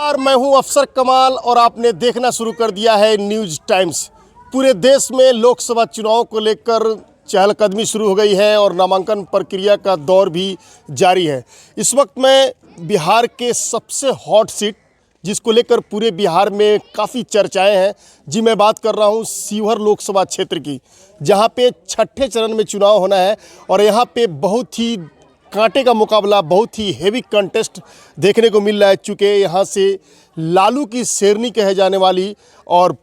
और मैं हूं अफसर कमाल और आपने देखना शुरू कर दिया है न्यूज़ टाइम्स। पूरे देश में लोकसभा चुनाव को लेकर चहलकदमी शुरू हो गई है और नामांकन प्रक्रिया का दौर भी जारी है। इस वक्त मैं बिहार के सबसे हॉट सीट जिसको लेकर पूरे बिहार में काफ़ी चर्चाएं हैं जी, मैं बात कर रहा हूं शिवहर लोकसभा क्षेत्र की, जहां पे छठे चरण में चुनाव होना है और यहां पे बहुत ही कांटे का मुकाबला, बहुत ही हेवी कंटेस्ट देखने को मिल रहा है। चूँकि यहाँ से लालू की शेरनी कहे जाने वाली और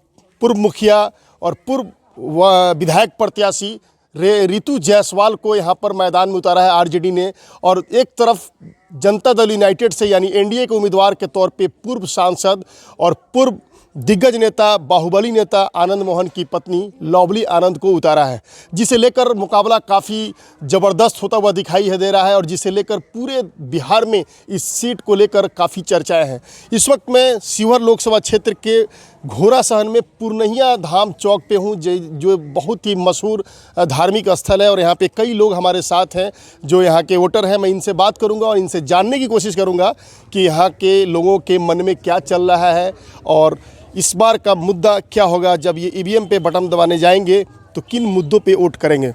पूर्व मुखिया और पूर्व विधायक प्रत्याशी रितु जायसवाल को यहाँ पर मैदान में उतारा है आरजेडी ने, और एक तरफ जनता दल यूनाइटेड से यानी एनडीए के उम्मीदवार के तौर पे पूर्व सांसद और पूर्व दिग्गज नेता, बाहुबली नेता आनंद मोहन की पत्नी लवली आनंद को उतारा है, जिसे लेकर मुकाबला काफ़ी ज़बरदस्त होता हुआ दिखाई दे रहा है और जिसे लेकर पूरे बिहार में इस सीट को लेकर काफ़ी चर्चाएं हैं। इस वक्त मैं शिवहर लोकसभा क्षेत्र के घोड़ा सहन में पूर्णिया धाम चौक पे हूँ, जो बहुत ही मशहूर धार्मिक स्थल है और यहाँ पे कई लोग हमारे साथ हैं जो यहाँ के वोटर हैं। मैं इनसे बात करूँगा और इनसे जानने की कोशिश करूँगा कि यहाँ के लोगों के मन में क्या चल रहा है और इस बार का मुद्दा क्या होगा। जब ये ईवीएम पे बटन दबाने जाएंगे तो किन मुद्दों पे वोट करेंगे।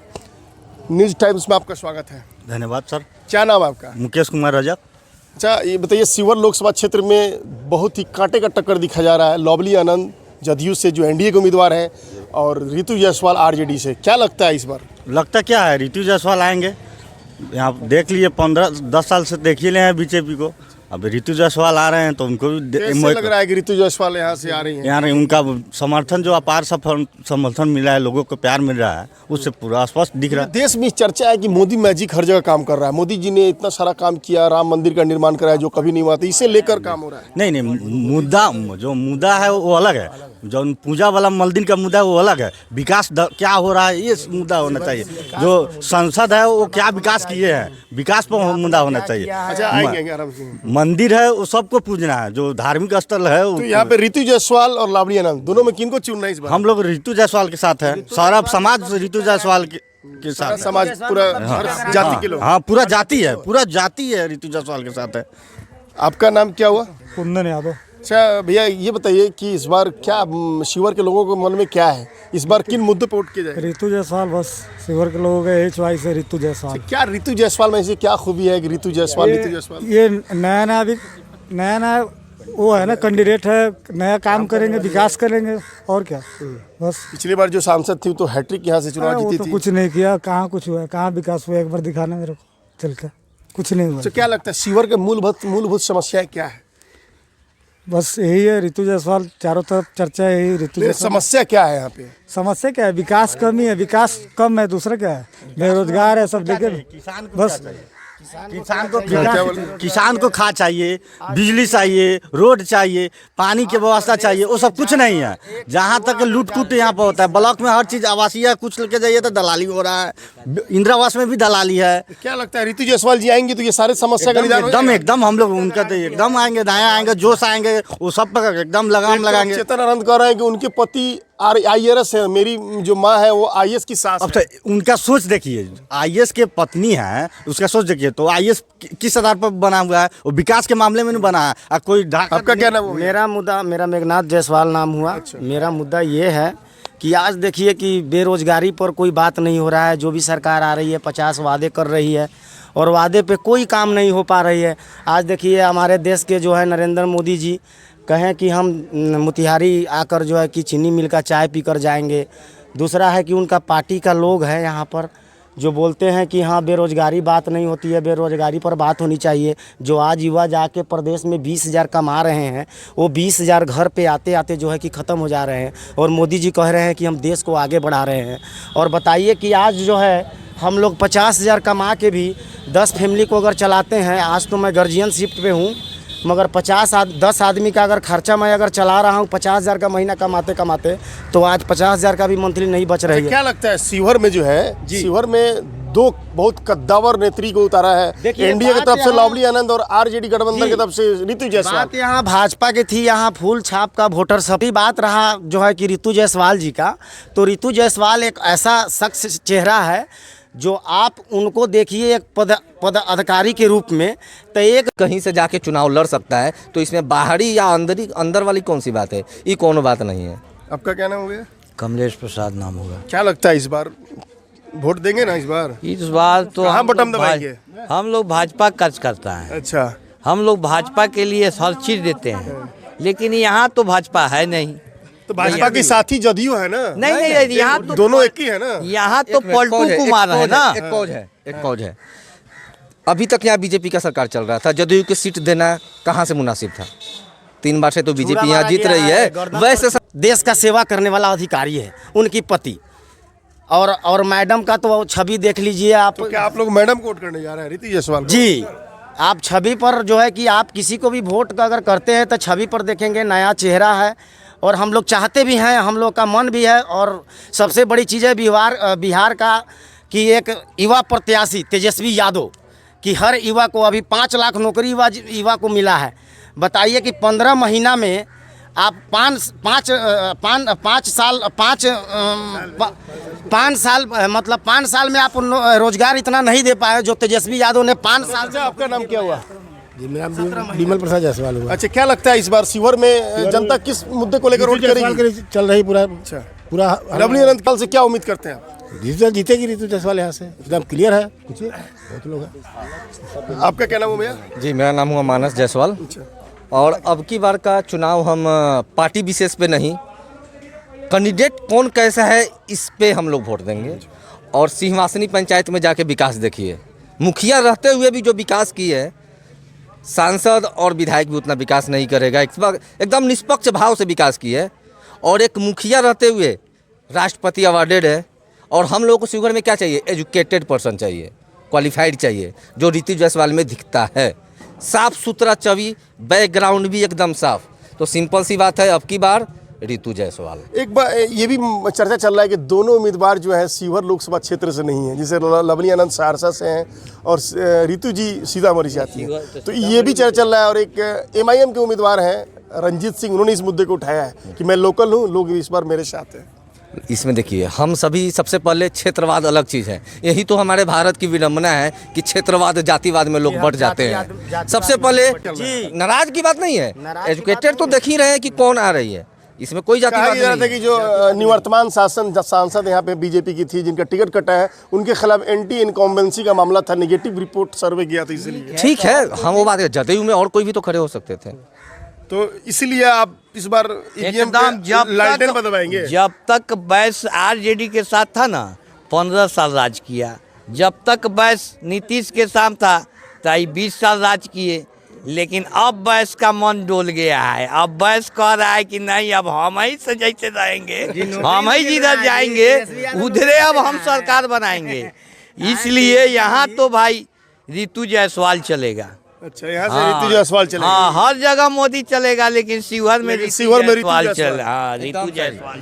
न्यूज़ टाइम्स में आपका स्वागत है। धन्यवाद सर। क्या नाम है आपका? मुकेश कुमार रजक। अच्छा, ये बताइए, शिवहर लोकसभा क्षेत्र में बहुत ही कांटे का टक्कर दिखा जा रहा है। लवली आनंद जदयू से जो एनडीए के उम्मीदवार हैं और रितु जायसवाल आरजेडी से, क्या लगता है इस बार? लगता क्या है, रितु जायसवाल आएंगे। यहाँ देख लिए 15-10 साल से देख ही रहे हैं बीजेपी को, अब रितु जायसवाल आ रहे हैं तो उनको भी कैसे लग रहा है कि रितु जायसवाल यहाँ से आ रही हैं? यहाँ उनका समर्थन जो अपार समर्थन मिला है, लोगों को प्यार मिल रहा है, उससे पूरा स्पष्ट दिख रहा है। देश में चर्चा है कि मोदी मैजिक हर जगह काम कर रहा है। मोदी जी ने इतना सारा काम किया, राम मंदिर का निर्माण कराया जो कभी नहीं हुआ था, इसे लेकर काम हो रहा है। नहीं, मुद्दा है वो अलग है, जो पूजा वाला मंदिर का मुद्दा है वो अलग है। विकास क्या हो रहा है ये मुद्दा होना चाहिए। जो संसद है वो क्या विकास किए हैं, विकास पर मुद्दा होना चाहिए। अच्छा, आएंगे आराम से। मंदिर है वो सबको पूजना है, जो धार्मिक स्थल है तो यहाँ पे रितु जायसवाल और लवली आनंद दोनों में किनको चुनना है इस बार? हम लोग रितु जायसवाल के साथ है। सारा समाज रितु जायसवाल के साथ, समाज पूरा हर जाति के लोग। हाँ, पूरा जाति है रितु जायसवाल के साथ है। आपका नाम क्या हुआ? कुंदन यादव। अच्छा भैया, ये बताइए कि इस बार क्या शिवहर के लोगों के मन में क्या है, इस बार किन मुद्दों पे वोट किया जाए? रितु जायसवाल, बस शिवहर के लोगों का यही चॉइस है, रितु जायसवाल। क्या रितु जायसवाल में ऐसी क्या खूबी है कि रितु जायसवाल? ये नया वो है ना, कैंडिडेट है, नया काम करेंगे, विकास करेंगे और क्या। बस पिछली बार जो सांसद थी तो हैट्रिक यहाँ से चुनाव जीती तो थी। कुछ नहीं किया, कहाँ कुछ हुआ, कहाँ विकास हुआ, एक बार दिखाना मेरे को चल के, कुछ नहीं हुआ। तो क्या लगता है शिवहर के मूलभूत समस्याएं क्या है? बस यही है, रितु जायसवाल, चारों तरफ चर्चा है यही, रितु जायसवाल। समस्या क्या है यहाँ पे? समस्या क्या है? विकास कमी है, विकास कम है, दूसरा क्या है, बेरोजगार है सब। देखे बस किसान को खाद चाहिए, बिजली चाहिए, रोड चाहिए, पानी की व्यवस्था चाहिए, वो सब कुछ नहीं है। जहाँ तक लूट-कुट यहाँ पर होता है, ब्लॉक में हर चीज़ आवासीय कुछ लेके जाइए तो दलाली हो रहा है, इंदिरा आवास में भी दलाली है। क्या लगता है रितु जायसवाल जी आएंगे तो ये सारे समस्या का निदान? एकदम हम लोग उनका तो एकदम आएंगे, दाया आएंगे, जोश आएंगे, वो सब पर एकदम लगाम लगाएंगे। चेतन आनंद कह रहे हैं कि उनके पति IAS है, मेरी जो माँ है वो IAS की सास अब तो उनका सोच देखिए, IAS के पत्नी है, उसका सोच देखिए। तो IAS किस आधार पर बना हुआ है, वो विकास के मामले में नहीं बना है। कोई आपका क्या नाम? मेरा मेघनाथ जायसवाल नाम हुआ। अच्छा। मेरा मुद्दा ये है कि आज देखिए कि बेरोजगारी पर कोई बात नहीं हो रहा है। जो भी सरकार आ रही है 50 वादे कर रही है और वादे पे कोई काम नहीं हो पा रही है। आज देखिए हमारे देश के जो है नरेंद्र मोदी जी कहें कि हम मोतिहारी आकर जो है कि चीनी मिल का चाय पीकर जाएंगे। दूसरा है कि उनका पार्टी का लोग है यहाँ पर जो बोलते हैं कि हाँ बेरोजगारी बात नहीं होती है, बेरोजगारी पर बात होनी चाहिए। जो आज युवा जाके प्रदेश में 20,000 कमा रहे हैं, वो 20,000 घर पे आते आते जो है कि ख़त्म हो जा रहे हैं और मोदी जी कह रहे हैं कि हम देश को आगे बढ़ा रहे हैं। और बताइए कि आज जो है हम लोग 50,000 कमा के भी 10 फैमिली को अगर चलाते हैं, आज तो मैं गार्जियन शिफ्ट पे हूँ, मगर 10 आदमी का अगर खर्चा मैं अगर चला रहा हूँ 50,000 का महीना कमाते कमाते, तो आज 50,000 का भी मंथली नहीं बच रही है। क्या लगता है शिवहर में जो है, शिवहर में दो बहुत कद्दावर नेत्री को उतारा है, एनडीए की तरफ से लवली आनंद और आरजेडी गठबंधन की तरफ से रितु जायसवाल। बात यहाँ भाजपा की थी, यहाँ फूल छाप का वोटर सभी बात रहा जो है कि रितु जायसवाल जी का। तो रितु जायसवाल एक ऐसा शख्स चेहरा है जो आप उनको देखिए एक पद अधिकारी के रूप में, तो एक कहीं से जाके चुनाव लड़ सकता है, तो इसमें बाहरी या अंदर वाली कौन सी बात है? ये कौन बात नहीं है। आपका क्या नाम हो गया? कमलेश प्रसाद नाम होगा। क्या लगता है इस बार वोट देंगे ना? इस बार तो कहाँ बटन दबाएंगे? हम लोग भाजपा कर्ज करता है, अच्छा, हम लोग भाजपा के लिए हर चीज देते हैं, लेकिन यहाँ तो भाजपा है नहीं। तो भाजपा के साथी जदयू है ना? नहीं, यहाँ तो दोनों एक ही है ना? यहाँ तो पलटू कुमार है ना। एक फौज है। अभी तक यहाँ बीजेपी का सरकार चल रहा था, जदयू की सीट देना कहाँ से मुनासिब था? 3 बार से तो बीजेपी यहाँ जीत रही है। वैसे देश का सेवा करने वाला अधिकारी है उनकी पति, और मैडम का तो छवि देख लीजिए आप। तो क्या आप लोग मैडम को वोट करने जा रहे हैं, रीति जायसवाल? जी, आप छवि पर जो है कि आप किसी को भी वोट अगर करते हैं तो छवि पर देखेंगे, नया चेहरा है, और हम लोग चाहते भी हैं, हम लोग का मन भी है। और सबसे बड़ी चीज़ है बिहार का कि एक युवा प्रत्याशी तेजस्वी यादव कि हर युवा को अभी 5 लाख नौकरी युवा को मिला है। बताइए कि 15 महीना में आप 5 साल मतलब 5 साल में आप रोजगार इतना नहीं दे पाए जो तेजस्वी यादव ने 5 साल से। आपका नाम क्या हुआ? जी, मेरा विमल प्रसाद जायसवाल हुआ। अच्छा, क्या लगता है इस बार शिवहर में जनता किस मुद्दे को लेकर वोट करेगी? चल रही पूरा पूरा लवली अनंतपाल से क्या उम्मीद करते हैं आप? ऋतु जीतेगी, ऋतु जायसवाल यहाँ से एकदम क्लियर है। पूछिए, बहुत लोग हैं। आपका क्या नाम हो भैया? जी, मेरा नाम हुआ मानस जायसवाल। और अब की बार का चुनाव हम पार्टी विशेष पे नहीं, कैंडिडेट कौन कैसा है इस पे हम लोग वोट देंगे। और सिंहवासनी पंचायत में जाके विकास देखिए, मुखिया रहते हुए भी जो विकास की है, सांसद और विधायक भी उतना विकास नहीं करेगा। इस बार एकदम निष्पक्ष भाव से विकास की है। और एक मुखिया रहते हुए राष्ट्रपति अवार्डेड है। और हम लोगों को शिवहर में क्या चाहिए? एजुकेटेड पर्सन चाहिए, क्वालिफाइड चाहिए, जो ऋतु जायसवाल में दिखता है। साफ सुथरा छवि, बैकग्राउंड भी एकदम साफ। तो सिंपल सी बात है, अब की बार ऋतु जायसवाल। एक बार ये भी चर्चा चल रहा है कि दोनों उम्मीदवार जो है शिवहर लोकसभा क्षेत्र से नहीं है, जैसे लवली आनंद सहरसा से हैं और ऋतु जी सीतामढ़ी से आती है। तो ये भी चर्चा चल रहा है। और एक MIM के उम्मीदवार हैं रंजीत सिंह, उन्होंने इस मुद्दे को उठाया है कि मैं लोकल हूँ, लोग इस बार मेरे साथ हैं। इसमें देखिए, हम सभी सबसे पहले क्षेत्रवाद अलग चीज़ है। यही तो हमारे भारत की विडंबना है कि क्षेत्रवाद जातिवाद में लोग बढ़ जाते हैं। सबसे पहले नाराज की बात नहीं है, एजुकेटेड तो देख ही रहे हैं कि कौन आ रही है, इसमें कोई जातिवाद नहीं है। कि जो निवर्तमान सांसद यहाँ पे बीजेपी की थी, जिनका टिकट कटा है, उनके खिलाफ एंटी इनकम्बेंसी का मामला था, नेगेटिव रिपोर्ट सर्वे किया था, इसलिए। ठीक है, हम वो बात है, जदयू में और कोई भी तो खड़े हो सकते थे। तो इसलिए आप इस बार एकदम जब तक बैस RJD के साथ था ना, 15 साल राज किया। जब तक बैस नीतीश के साथ था तो 20 साल राज किए। लेकिन अब बैस का मन डोल गया है। अब बैस कह रहा है कि नहीं, अब हम ही से जैसे रहेंगे, हम ही जिधर जाएंगे उधरे अब हम सरकार बनाएंगे। इसलिए यहाँ तो भाई ऋतु जायसवाल चलेगा। अच्छा, यहाँ से ऋतु जायसवाल चलेगा। हाँ, हर जगह मोदी चलेगा, लेकिन शिवहर में ऋतु जायसवाल चल। हाँ, ऋतु जायसवाल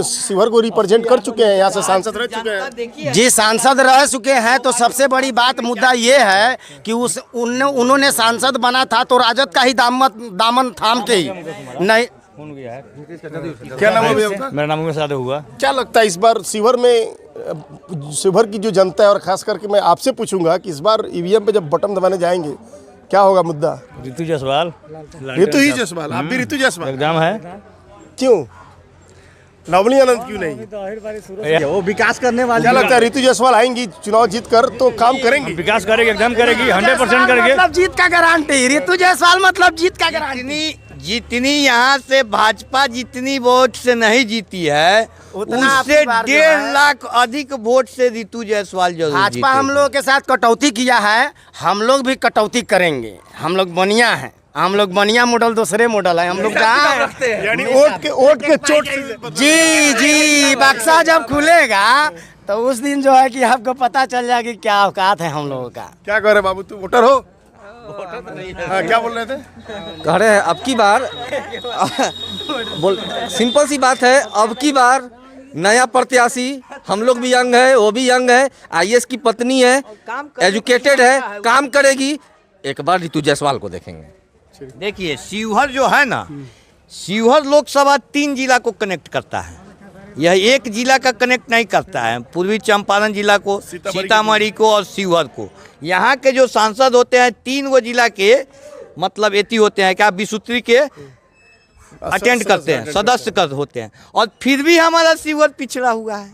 शिवहर को रिप्रेजेंट कर चुके हैं, यहाँ से सांसद रह चुके हैं। जी, सांसद रह चुके हैं। तो सबसे बड़ी बात मुद्दा ये है कि उन्होंने सांसद बना था तो राजद का ही दामन थाम के ही नहीं। क्या नाम है आपका? मेरा नाम सादे हुआ। क्या लगता है इस बार शिवहर की जो जनता है, और खास करके मैं आपसे पूछूंगा कि इस बार EVM पे जब बटन दबाने जाएंगे क्या होगा मुद्दा? ऋतु जायसवाल। ऋतु ही जायसवाल। आप भी ऋतु जायसवाल एकदम है। क्यों? लवली आनंद क्यों नहीं? वो विकास करने वाली। क्या लगता है ऋतु जायसवाल आएंगी चुनाव जीत कर तो काम करेंगी? विकास करेगी, एकदम करेगी, 100% करेगी। मतलब जीत का गारंटी ऋतु जायसवाल, मतलब जीत का गारंटी। जितनी यहाँ से भाजपा जितनी वोट से नहीं जीती है, उससे 1.5 लाख अधिक वोट से ऋतु जायसवाल जरूर भाजपा हम लोग के साथ कटौती किया है, हम लोग भी कटौती करेंगे। हम लोग बनिया हैं, हम लोग बनिया मॉडल, दूसरे मॉडल है हम लोग। यानी वोट के चोट से। जी, बक्सा जब खुलेगा तो उस दिन जो है कि आपको पता चल जाएगा कि क्या औकात है हम लोगों का। क्या कह रहे बाबू, तू वोटर हो? हाँ, क्या बोल रहे थे? कह रहे हैं अब की बार सिंपल सी बात है, अब की बार नया प्रत्याशी, हम लोग भी यंग है, वो भी यंग है, IAS की पत्नी है, एजुकेटेड है, काम करेगी। एक बार ऋतु जायसवाल को देखेंगे। देखिए, शिवहर जो है ना, शिवहर लोकसभा 3 जिला को कनेक्ट करता है। यह एक जिला का कनेक्ट नहीं करता है, पूर्वी चंपारण जिला को, सीतामढ़ी को और शिवहर को। यहाँ के जो सांसद होते हैं 3 वो जिला के मतलब एती होते हैं क्या, विसूत्री के अटेंड करते हैं, सदस्य कर होते हैं, और फिर भी हमारा शिवहर पिछड़ा हुआ है।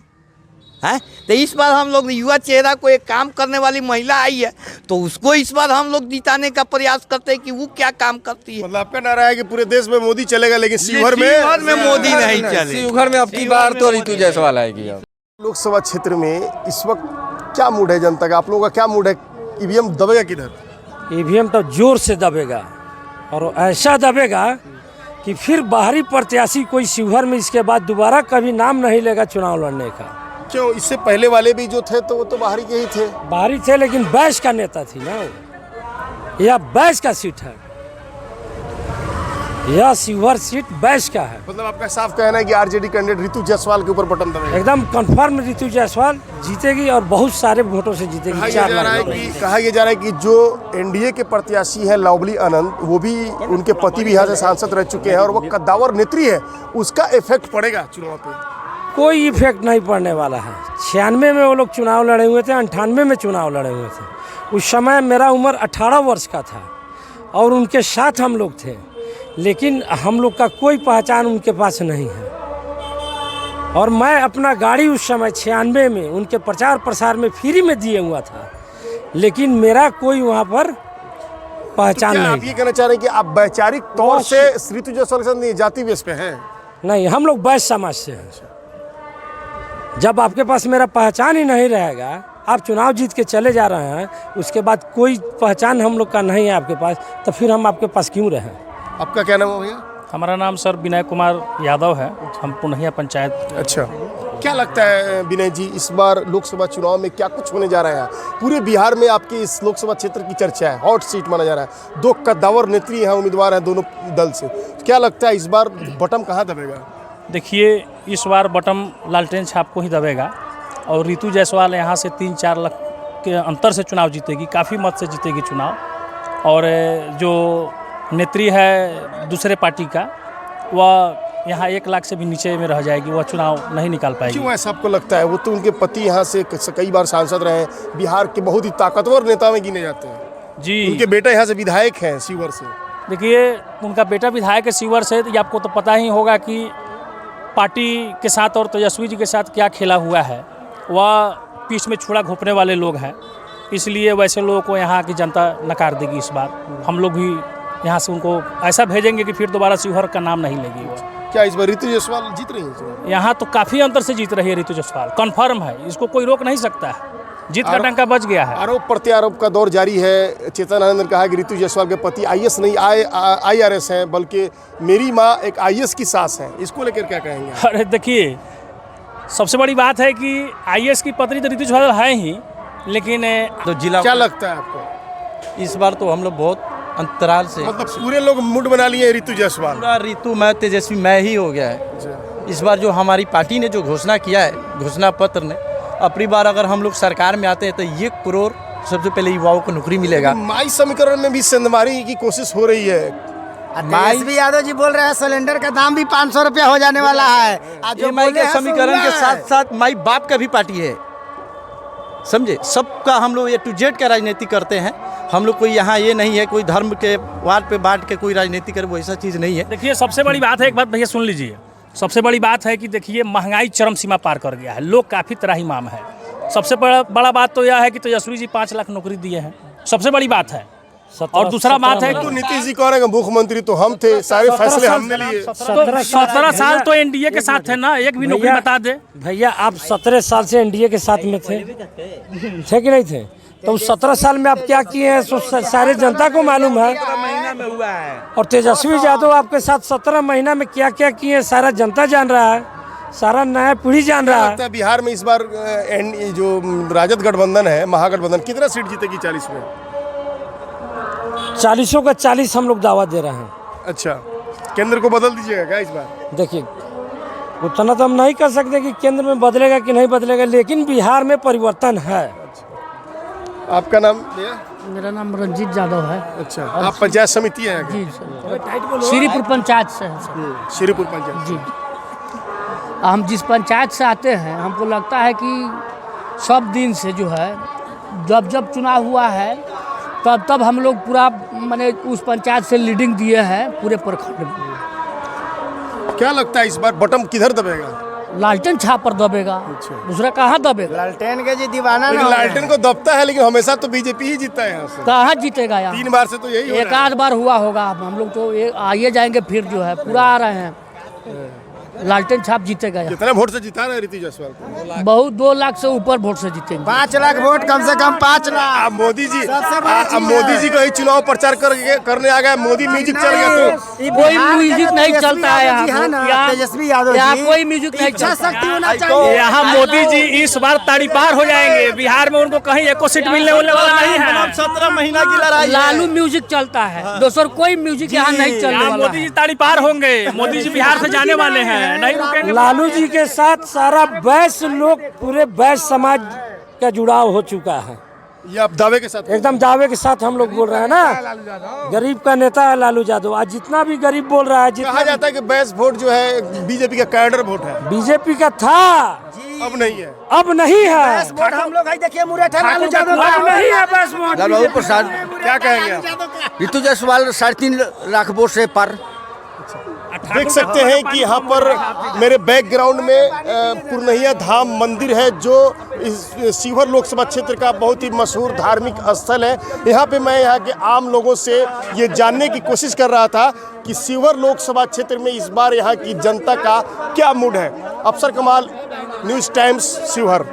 तो इस बार हम लोग युवा चेहरा को, एक काम करने वाली महिला आई है तो उसको इस बार हम लोग जिताने का प्रयास करते हैं कि वो क्या काम करती है। मतलब आपका नारा है कि पूरे देश में मोदी चलेगा लेकिन शिवहर में मोदी नहीं चले। शिवहर में अब की बार तो ऋतु जायसवाल आएगी। लोकसभा क्षेत्र में इस वक्त क्या मूड है जनता का, आप लोगों का क्या मूड है? ईवीएम दबेगा किधर? ईवीएम तो जोर से दबेगा और ऐसा दबेगा कि फिर बाहरी प्रत्याशी कोई शिवहर में इसके बाद दोबारा कभी नाम नहीं लेगा चुनाव लड़ने का। क्यों? इससे पहले वाले भी जो थे तो वो तो बाहरी के ही थे। बाहरी थे लेकिन बैस का नेता थी ना, यह बैस का सीट है, यह शिवहर सीट बैस का है। मतलब आपका साफ कहना है कि आरजेडी कैंडिडेट ऋतु जायसवाल के ऊपर बटन दबेगा? एकदम कंफर्म ऋतु जायसवाल जीतेगी और बहुत सारे वोटों से जीतेगी। कहा यह जा रहा है कि जो एनडीए के प्रत्याशी है लवली आनंद, वो भी उनके पति भी यहाँ से सांसद रह चुके हैं और वो कद्दावर नेत्री है, उसका इफेक्ट पड़ेगा चुनाव पे? कोई इफेक्ट नहीं पड़ने वाला है। 96 में वो लोग चुनाव लड़े हुए थे, 98 में चुनाव लड़े हुए थे। उस समय मेरा उम्र 18 वर्ष का था और उनके साथ हम लोग थे, लेकिन हम लोग का कोई पहचान उनके पास नहीं है। और मैं अपना गाड़ी उस समय 96 में उनके प्रचार प्रसार में फ्री में दिए हुआ था, लेकिन मेरा कोई वहाँ पर पहचान नहीं। आप ये कहना चाह रहे हैं कि आप वैचारिक तौर से ऋतु जायसवाल के साथ नहीं, जाति बेस पे हैं? नहीं, हम लोग बैस समाज से हैं। जब आपके पास मेरा पहचान ही नहीं रहेगा, आप चुनाव जीत के चले जा रहे हैं, उसके बाद कोई पहचान हम लोग का नहीं है आपके पास, तो फिर हम आपके पास क्यों रहें? आपका क्या नाम है भैया? हमारा नाम सर विनय कुमार यादव है, हम पुनहिया पंचायत। अच्छा, क्या लगता है विनय जी, इस बार लोकसभा चुनाव में क्या कुछ होने जा रहा है? पूरे बिहार में आपके इस लोकसभा क्षेत्र की चर्चा है, हॉट सीट माना जा रहा है, 2 कद्दावर नेत्री यहाँ उम्मीदवार हैं दोनों दल से। क्या लगता है इस बार बटन कहाँ दबेगा? देखिए, इस बार बटम लालटेन छाप को ही दबेगा और ऋतु जायसवाल यहाँ से 3-4 लाख के अंतर से चुनाव जीतेगी, काफ़ी मत से जीतेगी चुनाव। और जो नेत्री है दूसरे पार्टी का, वह यहाँ 1 लाख से भी नीचे में रह जाएगी, वह चुनाव नहीं निकाल पाएगी। क्यों ऐसा आपको लगता है? वो तो उनके पति यहाँ से कई बार सांसद रहे, बिहार के बहुत ही ताकतवर नेता में गिने जाते हैं जी। उनके बेटा यहाँ से विधायक हैं शिवहर से। देखिए, उनका बेटा विधायक है शिवहर से, तो आपको तो पता ही होगा कि पार्टी के साथ और तेजस्वी जी के साथ क्या खेला हुआ है। वह पीठ में छुरा घोंपने वाले लोग हैं, इसलिए वैसे लोगों को यहाँ की जनता नकार देगी इस बार। हम लोग भी यहाँ से उनको ऐसा भेजेंगे कि फिर दोबारा शिवहर का नाम नहीं लेगी। क्या इस बार ऋतु जायसवाल जीत रही है? यहाँ तो काफ़ी अंतर से जीत रही है ऋतु जायसवाल, कन्फर्म है, इसको कोई रोक नहीं सकता है, जीत का डंका बज गया है। आरोप प्रत्यारोप का दौर जारी है। चेतन आनंद ने कहा कि ऋतु जायसवाल के पति आईएएस नहीं IRS हैं, बल्कि मेरी माँ एक IAS की सास है। इसको लेकर क्या कहेंगे? अरे देखिए, सबसे बड़ी बात है कि IAS की पत्नी तो ऋतु जायसवाल है ही, लेकिन तो जिला क्या लगता है आपको? इस बार तो हम लोग बहुत अंतराल से, मतलब पूरे लोग मूड बना लिए ऋतु जायसवाल? पूरा ऋतु मैं तेजस्वी मैं ही हो गया है। इस बार जो हमारी पार्टी ने जो घोषणा किया है, घोषणा पत्र ने, अपनी बार अगर हम लोग सरकार में आते हैं तो 1 करोड़ सबसे पहले युवाओं को नौकरी मिलेगा। माई समीकरण में भी सेंधमारी की कोशिश हो रही है। तेजस्वी यादव जी बोल रहे हैं सिलेंडर का दाम भी 500 रुपया हो जाने वाला है। ये माई के समीकरण के साथ साथ माई बाप का भी पार्टी है, समझे। सबका हम लोग A to Z का राजनीति करते हैं। हम लोग कोई यहाँ ये नहीं है कोई धर्म के वाद पे बांट के कोई राजनीति करे, वो ऐसा चीज़ नहीं है। देखिए, सबसे बड़ी बात है, एक बात भैया सुन लीजिए, सबसे बड़ी बात है कि देखिए महंगाई चरम सीमा पार कर गया है, लोग काफ़ी त्राहिमाम है। सबसे बड़ा बात तो यह है कि तेजस्वी जी 5 लाख नौकरी दिए हैं, सबसे बड़ी बात है। और दूसरा बात है तो नीतीश जी कह रहे हैं मुख्यमंत्री तो हम थे, सारे फैसले हमने लिए। 17 साल तो एनडीए के साथ थे ना, एक भी नौकरी बता दे भैया। आप 17 साल से एनडीए के साथ में थे कि नहीं थे? तो उस 17 साल में आप क्या किए हैं सारे जनता को मालूम है। महीना में हुआ है। और तेजस्वी यादव आपके साथ 17 महीना में क्या क्या किए हैं सारा जनता जान रहा है, सारा नया पीढ़ी जान रहा है। बिहार में इस बार जो राजद गठबंधन है, महागठबंधन, कितना सीट जीतेगी 40 में? 40 का 40 हम लोग दावा दे रहे हैं। अच्छा, केंद्र को बदल दीजिएगा क्या इस बार? देखिए, उतना तो हम नहीं कर सकते कि केंद्र में बदलेगा कि नहीं बदलेगा, लेकिन बिहार में परिवर्तन है। आपका नाम भैया? मेरा नाम रंजीत यादव है। अच्छा, आप पंचायत समिति हैं? जी सर, श्रीपुर पंचायत से है सर। श्रीपुर पंचायत जी। हम जिस पंचायत से आते हैं हमको लगता है कि सब दिन से जो है जब जब चुनाव हुआ है तब तब हम लोग पूरा माने उस पंचायत से लीडिंग दिए हैं पूरे प्रखंड में। क्या लगता है इस बार बटन किधर दबेगा? लालटेन छाप पर दबेगा, दूसरा कहाँ दबेगा? लालटेन के जी दीवाना लेकिन लालटेन को दबता है, लेकिन हमेशा तो बीजेपी ही जीतता है यहाँ से। कहाँ जीतेगा यहाँ? 3 बार से तो यही हो एक रहा है। आध बार हुआ होगा, हम लोग तो आइए जाएंगे फिर जो है पूरा आ रहे हैं। लालटेन छाप जीतेगा यहाँ। कितने वोट से जीता रहे रीति जायसवाल को? बहुत 2 लाख से ऊपर वोट से जीतेंगे। 5 लाख वोट, कम से कम 5 लाख। मोदी जी मोदी जी को ही चुनाव प्रचार करने आ गए, मोदी म्यूजिक चल गया तो कोई म्यूजिक नहीं चलता है यहाँ। तेजस्वी यादव यहाँ जी कोई म्यूजिक नहीं चलता। शक्ति होना चाहिए। यहाँ मोदी जी इस बार तारीपार हो जाएंगे। बिहार में उनको कहीं एको सीट मिलने वाला नहीं है। 17 महीना की लड़ाई है। लालू म्यूजिक चलता है, दूसरा कोई म्यूजिक यहाँ नहीं चलने यहाँ वाला मोदी जी है। तारीपार होंगे। मोदी जी बिहार से जाने वाले हैं, नहीं रुकेंगे। लालू जी के साथ सारा वैश्य लोग, पूरे वैश्य समाज का जुड़ाव हो चुका है। ये आप दावे के साथ एकदम दावे के साथ हम लोग बोल रहे हैं ना, गरीब का नेता है लालू यादव। आज जितना भी गरीब बोल रहा है, कहा जितना जाता है कि बेस्ट वोट जो है बीजेपी का कैडर वोट है, बीजेपी का था अब नहीं है। अब नहीं है। वोट हम लोग देखिए मुरैठा लालू यादव अब नहीं है बस वोट। लालू प्रसाद, क्या कहेंगे आप? ऋतु जायसवाल 3.5 लाख वोट से पर। देख सकते हैं कि यहाँ पर मेरे बैकग्राउंड में पुरनहिया धाम मंदिर है, जो इस शिवहर लोकसभा क्षेत्र का बहुत ही मशहूर धार्मिक स्थल है। यहाँ पे मैं यहाँ के आम लोगों से ये जानने की कोशिश कर रहा था कि शिवहर लोकसभा क्षेत्र में इस बार यहाँ की जनता का क्या मूड है। अफसर कमाल, न्यूज़ टाइम्स, शिवहर।